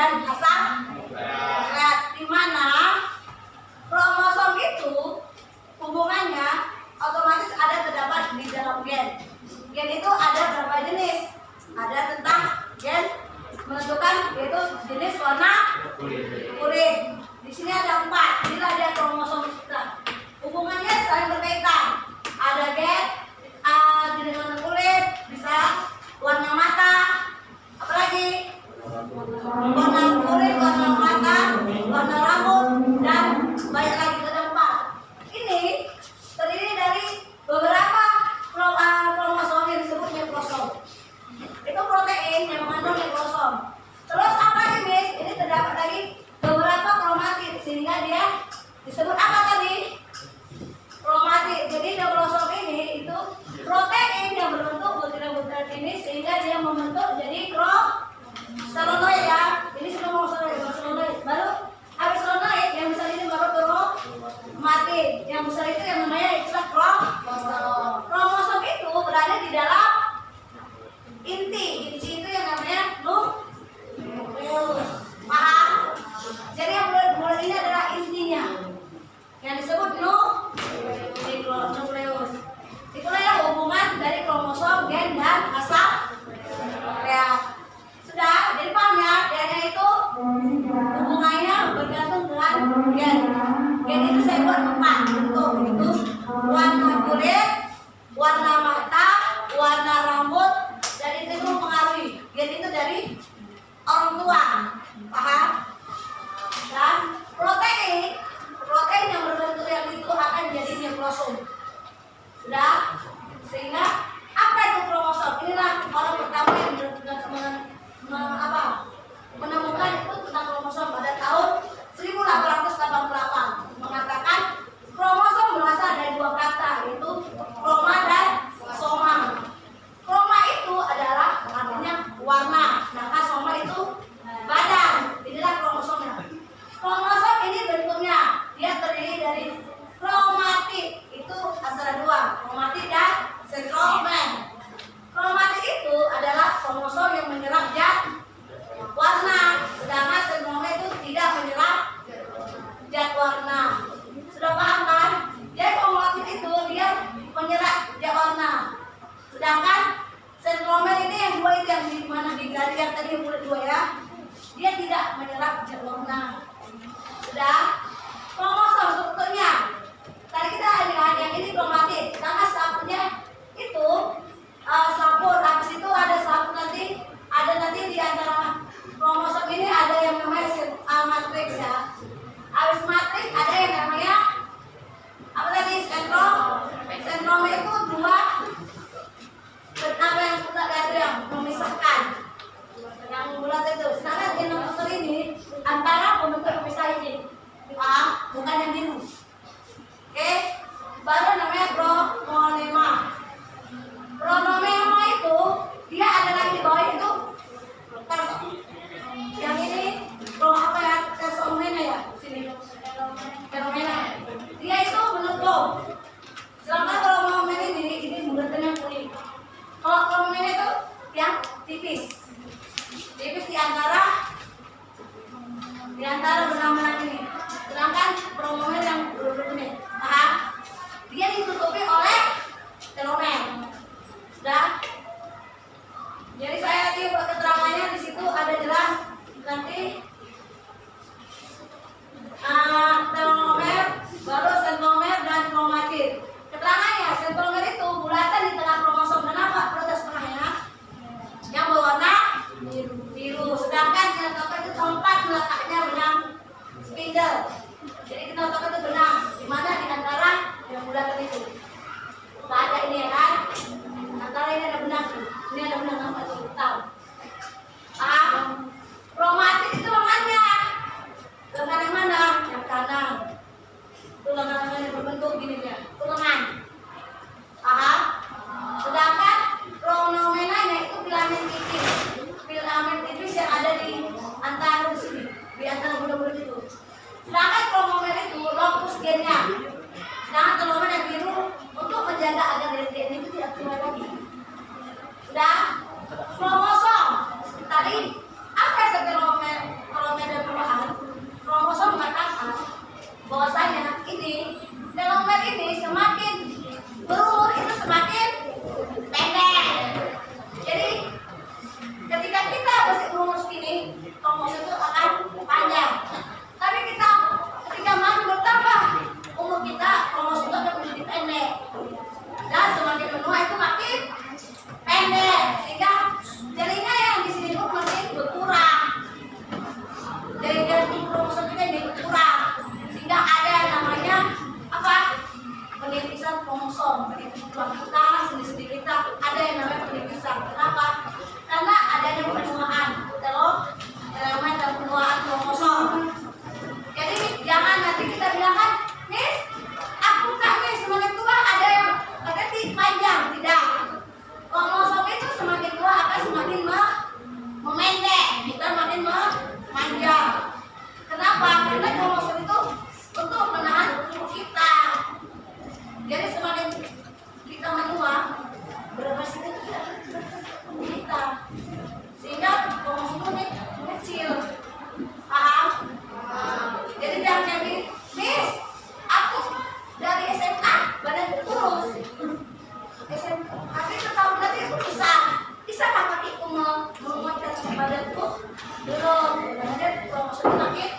dan asam nukleat, di mana kromosom itu hubungannya otomatis terdapat di dalam gen. Gen itu ada berapa jenis? Ada tentang gen menentukan yaitu jenis warna kulit. Di sini ada 4. Inilah dia kromosom kita. Hubungannya saling berkaitan. Ada gen, jenis warna kulit, bisa warna mata, apalagi warna kulit, warna mata, warna rambut, dan banyak lagi terdapat. Ini terdiri dari beberapa kromosom yang disebut nukleosom. Itu protein yang mengandung nukleosom. Terus apa ini? Ini terdapat lagi beberapa kromatid sehingga dia disebut apa tadi? Kromatid. Jadi nukleosom ini itu protein yang berbentuk butiran-butiran ini sehingga dia membentuk jadi selenoid ya. Ini sudah selenoid. Baru habis selenoid yang besar ini baru kromatid. Yang besar itu yang namanya istilah kromosom. Kromosom itu berada di dalam inti itu yang namanya nukleus. Paham? Jadi yang bulat ini adalah intinya yang disebut nukleus. Itulah ya hubungan dari kromosom, gen, dan asam nukleat. Sudah, jadi paham ya? DNA itu hubungannya bergantung dengan gen. Gen itu saya buat 4 bentuk, itu warna kulit, warna mata, warna rambut, dan itu mempengaruhi. Gen itu dari orang tua, paham? Dan protein yang berbentuk yang itu akan jadi nukleosom. Sudah, sehingga apa itu kromosom? Inilah orang pertama yang menemukan itu tentang kromosom pada tahun 1888, mengatakan kromosom berasal dari 2 kata, yaitu kroma dan soma. Kroma itu adalah artinya warna, sedangkan soma itu badan. Inilah kromosomnya. Kromosom ini bentuknya dia terdiri dari kromatid, itu antara 2, kromatid dan sentromer. Kromatid itu adalah kromosom yang menyerap zat warna, sedangkan sentromer itu tidak menyerap zat warna. Sudah paham kan? Jadi kromatid itu dia menyerap zat warna, sedangkan sentromer ini yang 2 itu yang di mana di garis yang tadi yang bulat 2 ya, dia tidak menyerap zat warna. Sudah, kromosom strukturnya tadi kita lihat yang ini kromatid, sedangkan selaputnya itu selaput. Habis itu ada selaput nanti di antara kromosom ini ada yang namanya matriks ya. Habis matriks ada yang namanya apa tadi? Sentromer itu 2 yang bulat itu yang memisahkan, yang bulat itu. Sedangkan genome ini antara pembentuk pemisah ini, paham? Bukan yang biru. Oke, baru namanya chromonema. Chromonema itu dia ada lagi di bawah itu. Yang ini apa ya? Tersomena ya, sini. Tersomena. Dia itu menutup. Sedangkan chromonema ini bulatnya kuning. Kalau chromonema itu yang tipis di antara benang-benang ini. Sedangkan chromomer yang berbentuk paham? Dia ditutupi oleh telomer. Sudah. Jadi saya nanti buat keterangannya di situ ada jelas nanti telomer, baru sentromer dan kromatid. Keterangannya sentromer itu bulatan di tengah kromosom. Kenapa? Protes tengahnya yang berwarna biru. Sedangkan sentromer itu tempat letaknya benang spindle. Jadi kita letakkan itu benang di mana di antara yang bulatan itu. Kita ada ini ya kan? Antara ini ada benang. Ini ada benang nampak itu hitam. Kromatid itu lengannya. Lengan yang mana? Yang kanan. Itu lengan-lengan yang berbentuk gini ya. Itu lengan. Paham? Sedangkan chronomenanya itu filamen tipis. Filamen tipis yang ada di antara sini, di antara bulat-bulat itu. Sedangkan chromomer itu lokus gennya. Sedangkan telomer yang biru untuk menjaga agar DNA itu tidak keluar lagi. Sudah, kromosom panjang. Kenapa? Karena kromosom itu untuk menahan tubuh kita. Jadi semakin kita menua, berapa sih kita, sehingga kromosom itu kecil. Paham? Jadi jangan jadi, Miss, aku dari SMA badan kurus. Tapi setahun lagi aku bisa nggak kakiku menguatkan badanku? Belum. Kemudian kromosom makin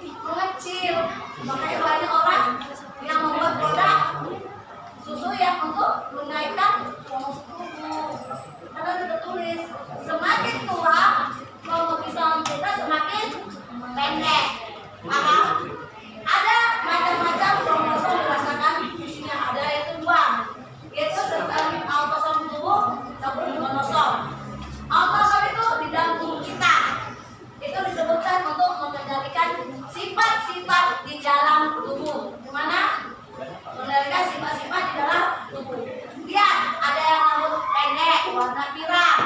mengecil. Makanya banyak orang yang membuat produk susu yang untuk menaikkan kromosom tubuh. Karena sudah tulis semakin tua kromosom kita semakin pendek. Paham? Ada macam-macam kromosom berdasarkan fungsinya. Ada yaitu dua, yaitu sistem autosom tubuh ataupun monosom. Autosom itu di dalam tubuh kita. Itu disebutkan untuk mengendalikan sifat-sifat di dalam tubuh. Gimana? Mengendalikan sifat-sifat di dalam tubuh. Lihat, ada yang rambut pendek, warna pirang,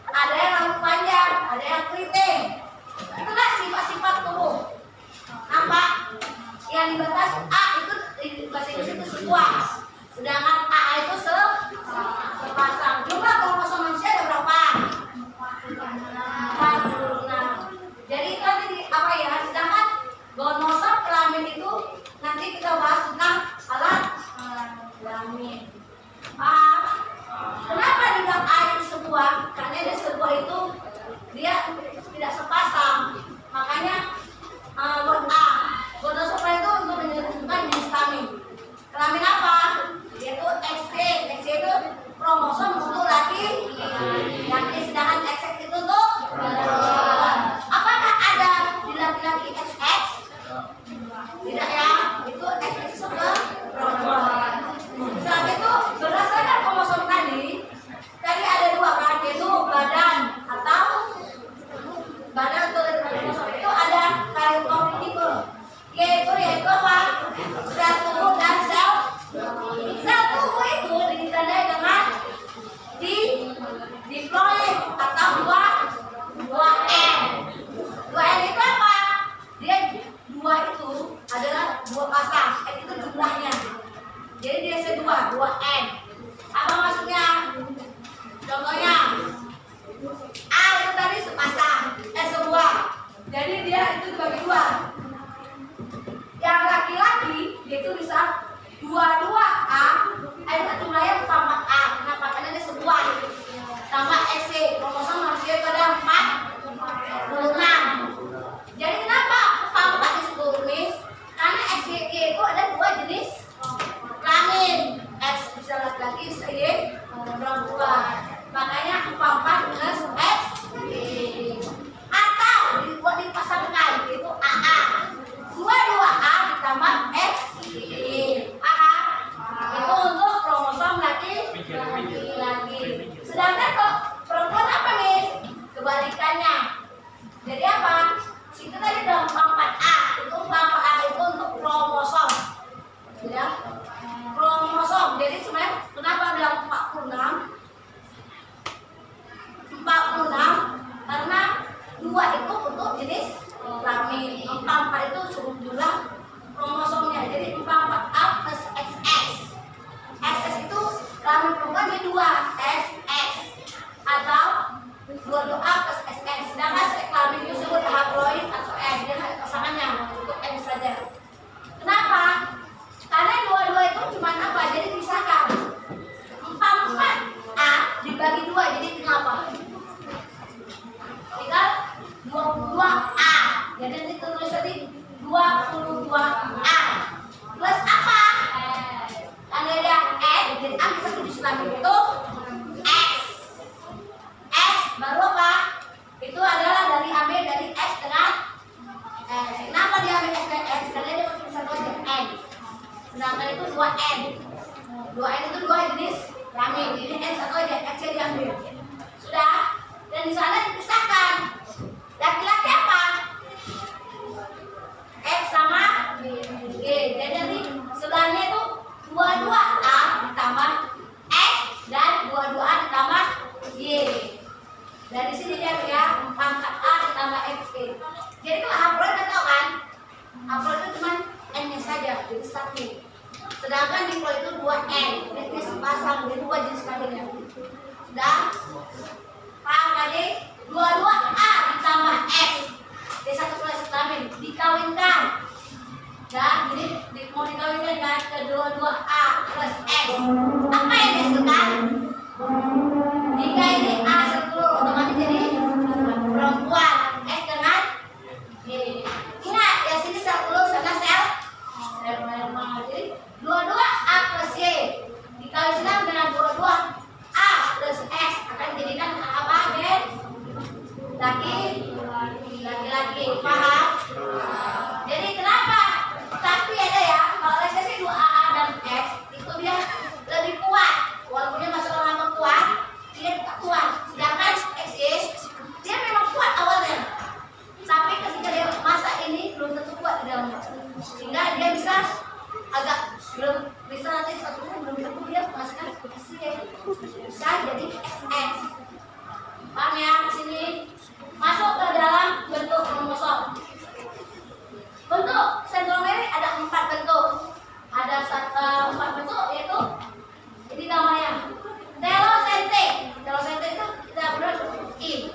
ada yang rambut panjang, ada yang keriting. Itulah sifat-sifat tubuh. Nampak? Yang dibatas A itu di bahasa Inggris itu sekuas. Sedangkan A itu sepasang. Jumlah kromosom manusia ada berapa? 46. Jadi itu nanti apa ya? Sedangkan gonosom kelamin itu nanti kita bahas tentang alat kelamin. Paham? Kenapa dibilang A itu sebuah? Karena dia sebuah itu dia tidak sepasang. Makanya buat A. Gonosom itu untuk menentukan jenis kelamin. Kelamin apa? Yaitu XY. XY itu kromosom untuk laki. Sedangkan XX itu untuk perempuan. Apakah ada di laki-laki XX? Tidak ya. Itu XX itu perempuan. Saat itu berdasarkan kromosom tadi ada dua kan, yaitu badan atau kromosom itu ada karyotipe. Yaitu apa? Sel tubuh dan sel tubuh itu ditandai dengan diploid atau 2N. 2N itu apa? Dia 2 itu adalah 2 pasang. N itu jumlahnya. Jadi dia sedua 2N. Apa maksudnya? Contohnya A itu tadi sepasang, sebuah. Jadi dia itu dibagi 2. Yang laki-laki dia itu bisa 22A, itu jumlahnya 44A. Kenapa? Karena dia sebuah. Tambah XY, kromosom manusia itu ada 46. Jadi kenapa 44 disebut, Miss? Karena XY itu ada 2 jenis kelamin. X bisa laki-laki, Y perempuan. Makanya 44 plus X. Atau dipasangkan yaitu AA. 22A ditambah X. Itu untuk kromosom laki-laki. Sedangkan kok perempuan apa, Miss? Kebalikannya. Jadi apa? Itu tadi udah 44A. Itu 44A itu untuk kromosom. Ya. Kromosom. Jadi sebenarnya kenapa bilang 46? 46 karena 2 itu untuk jenis kelamin. 44 itu jumlah kromosomnya. Jadi 44A plus XX. XX itu kelamin perempuan jadi 2 XX atau 22A plus XX. Sedangkan kelamin itu disebut haploid atau N. Dia pasangannya untuk N saja. Kenapa? Karena 22 itu cuma apa? Jadi misalkan 44A dibagi 2 jadi kenapa? Tinggal 22A. Jadi nanti tulis tadi 22A plus apa? Karena ada N, jadi A bisa disusun itu X. X baru apa? Itu adalah dari ambil dari X dengan X. Kenapa diambil X dan X? Karena dia pakai satu aja N. Sedangkan itu 2N. 2N itu 2 jenis kelamin. Jadi N satu aja, X-nya diambil. Sudah? Dan di sana dipisahkan. Laki-laki apa? X sama Y. Dan dari sebelahnya itu 22A ditambah X dan 22A ditambah Y. Dari sini dia ya 44A ditambah X. Jadi Sudah? Paham tadi? 22A ditambah X D1 plus vitamin dikawinkan. Dan ini mau dikawinkan kan ke 22A plus X. Apa yang disebutkan? Jika ini A10 otomatis jadi perempuan. X dengan Y. Ingat ya, sini 10 sama sel normal. Jadi 22A plus Y dikawinkan dengan 22A plus X akan dijadikan apa, gen? Laki-laki. Paham? Jadi kenapa? Tapi ada ya, kalau resesi 2AA dan X itu dia lebih kuat. Walaupun dia masuk lama kuat, dia tetap kuat. Sedangkan X dia memang kuat awalnya, tapi ketika dia masa ini belum tentu kuat di dalamnya, sehingga dia bisa agak belum bisa nanti satu belum tentu dia menghasilkan bisa jadi XX. Paham ya? Di sini masuk ke dalam bentuk kromosom. Bentuk sentromer ada 4 bentuk. Ada 4 bentuk, yaitu ini namanya telosentik. Telosentik itu kita berarti I.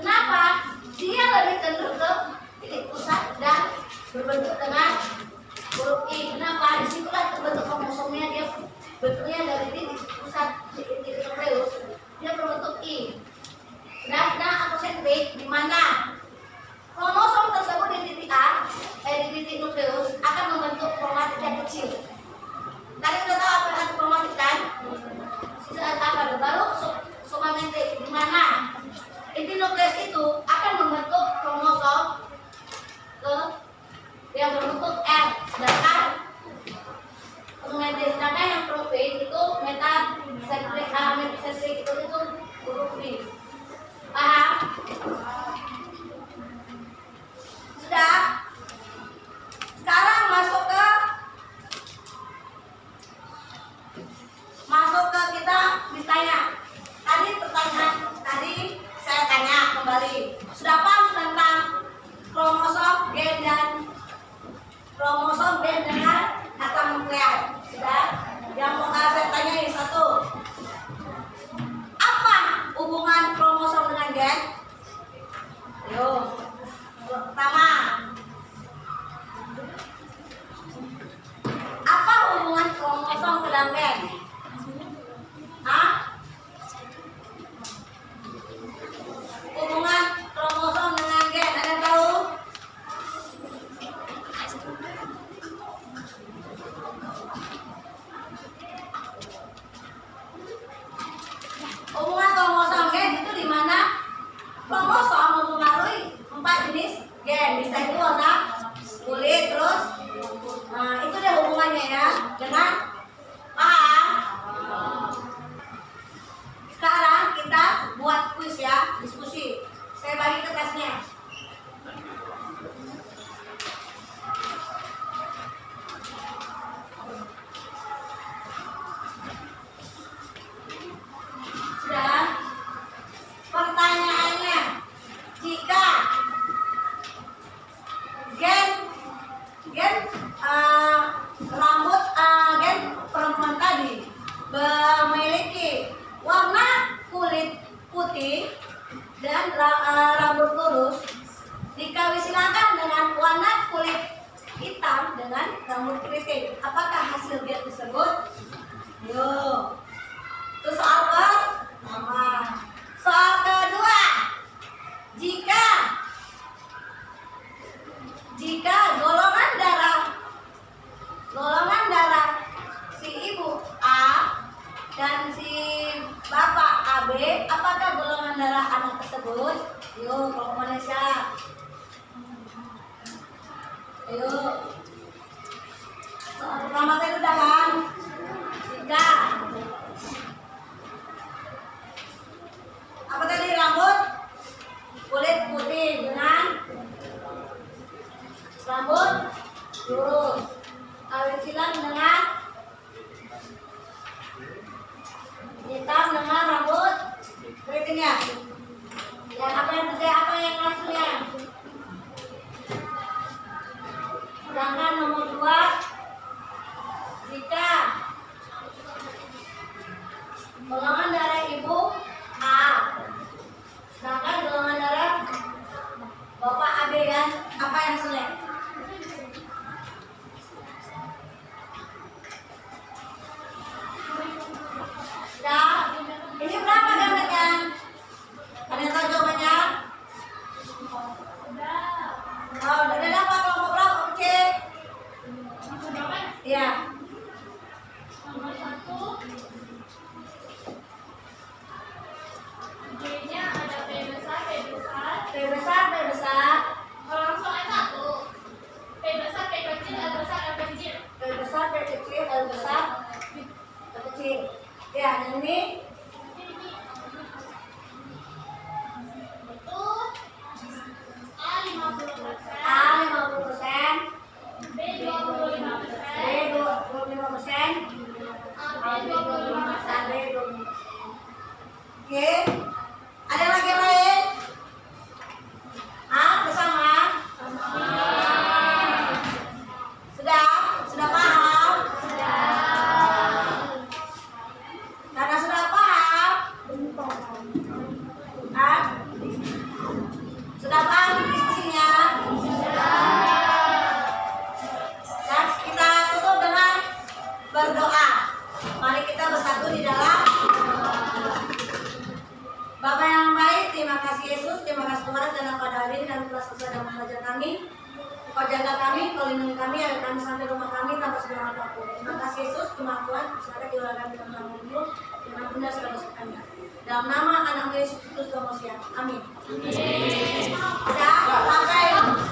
Kenapa? Dia lebih cenderung ke titik pusat dan berbentuk dengan huruf I. Kenapa? Disitulah terbentuk kromosomnya, dia bentuknya dari titik pusat titik nukleus, dia berbentuk I. Sedangkan aposentrik di mana kromosom tersebut di titik A, di titik nukleus akan membentuk kromatit yang kecil. Tadi sudah tahu apa itu kromatit kan? Sisa apa? Baru somamentrik di mana inti nukleus itu akan membentuk kromosom ke yang berbentuk R. Sedangkan yang profil itu metasentrik itu huruf V. Paham? Sudah? Sekarang masuk ke kita ditanya. Tadi pertanyaan tadi saya tanya kembali. Sudah paham tentang kromosom gen dengan asam nukleat? Sudah? Yang mau saya tanya ini satu. Apa hubungan kromosom dengan gen? Yuk. Pertama, apa hubungan kromosom dengan gen? Hubungan kromosom dengan gen, ada yang tahu? Hubungan kromosom gen itu di mana kromosom mempengaruhi 4 jenis gen. Bisa itu warna kulit, terus itu dia hubungannya ya dengan paham. Sekarang kita buat kuis ya, diskusi. Saya bagi kertasnya. Sudah? Pertanyaannya, jika gen rambut gen perempuan tadi memiliki warna kulit putih dan rambut lurus, dikawinkan dengan warna kulit hitam dengan rambut keriting, apakah hasil gen tersebut? Yuk, itu soal pertama. Soal kedua, jika golongan darah si ibu A dan si bapak AB, apakah golongan darah anak tersebut? Yuk, kelompok Malaysia. Ayo. Soal pertama saya udah kan? Jika apa tadi, rambut kulit putih dengan rambut lurus, kawin silang dengan hitam dengan rambut keritingnya. Dan apa yang terjadi, apa yang langsungnya? Sedangkan nomor 2, jika golongan darah ibu Dan apa yang sulit? Sudah? Ini berapa gambarnya? Ada yang tahu jawabannya? Oh, udah dapat kelompok berapa? Oke. Iya. Nomor 1 G-nya ada P besar, P besar. P besar, P besar. Kalau langsung aja 1. P besar, P kecil, L besar, L kecil. P besar, P kecil, L besar, P kecil. Ya, yang ini Itu A 50%, A 50%, B 25%, B 25%, AB 25%. B 25%. Oke. Ada lagi yang lain? Bersama? Sudah? Sudah paham? Karena sudah paham? Sudah paham diskusinya? Dan kita tutup dengan berdoa. Mari kita bersatu di dalam. Bapak yang baik, terima kasih Yesus, terima kasih Tuhan karena pada hari ini kami telah selesai dalam belajar kami. Kau jaga kami, kau lindungi kami, agar kami sampai rumah kami tanpa segala apapun. Terima kasih Yesus, terima Tuhan, silakan dilakukan dalam nama Tuhan, dan ampunilah segala dosa kami. Dalam nama Anak Yesus Kristus Tuhan Manusia. Amin. Sudah, sampai.